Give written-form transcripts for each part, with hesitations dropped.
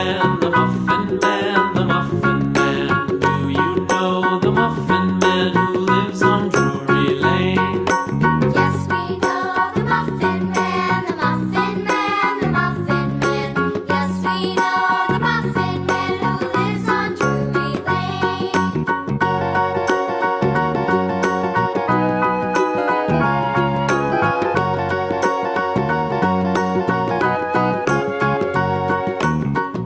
Man, the Muffin Man, the Muffin Man. Do you know the Muffin Man who lives on Drury Lane? Yes, we know the Muffin Man, the Muffin Man, the Muffin Man. Yes, we know the Muffin Man who lives on Drury Lane.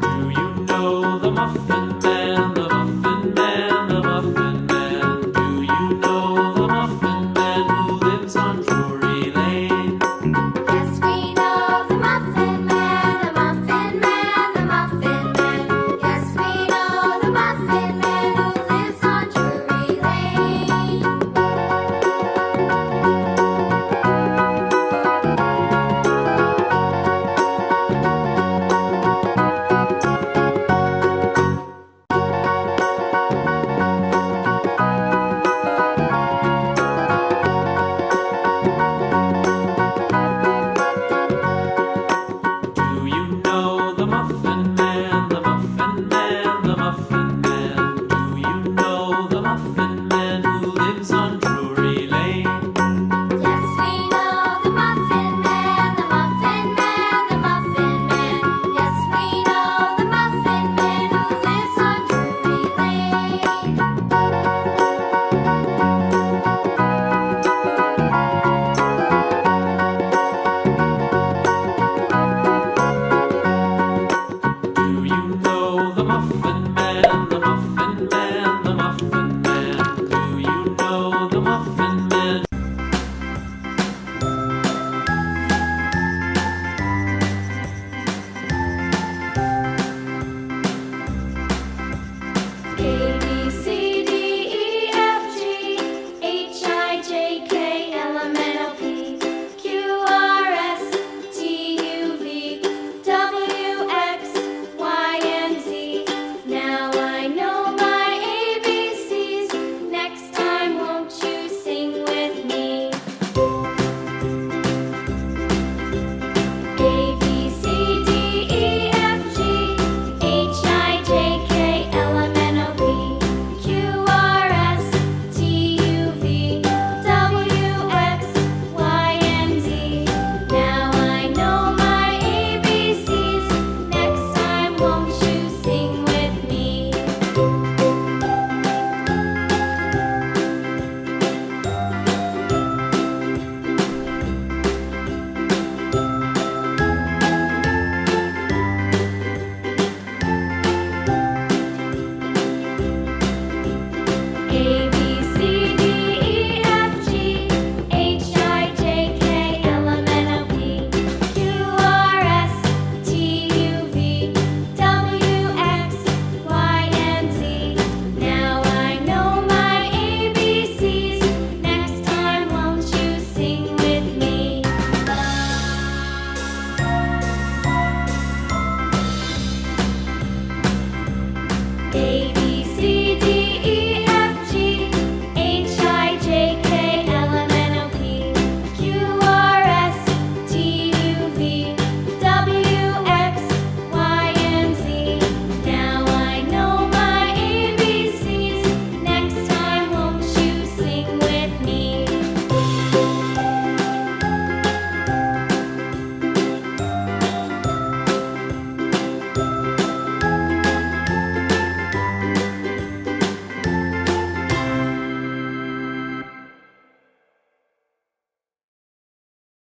Do you know the Muffin Man, the Muffin Man, the Muffin Man? Do you know the Muffin Man who lives on Drury Lane? Yes, we know the Muffin Man, the Muffin Man, the Muffin Man. Yes, we know the Muffin Man who lives on Drury Lane. Do you know the Muffin Man, the Muffin Man, the Muffin Man? Do you know the Muffin Man who lives on Drury Lane? Yes, we know the Muffin Man, the Muffin Man, the Muffin Man. Yes, we know the Muffin Man who lives on Drury Lane. Do you know the Muffin Man, the Muffin Man, the Muffin Man? Do you know the Muffin Man? A, B, C, D, E, F, G, H, I, J, K, L, M, N, O, P, Q, R, S, T, U, V, W, X, Y, and Z. Now I know my ABCs. Next time, won't you sing with me? A, B, C, D, E, F, G, H, I, J, K, L, M, N, O, P, Q, R, S, T, U, V, W, X, Y, and Z. Now I know my ABCs. Next time, won't you sing with me? A, B, C, D, E, F, G, H, I, J, K, L, M, N, O, P, Q, R, S, T, U, V, W, X, Y, and Z. Now I know my ABCs. Next time, won't you sing with me? A,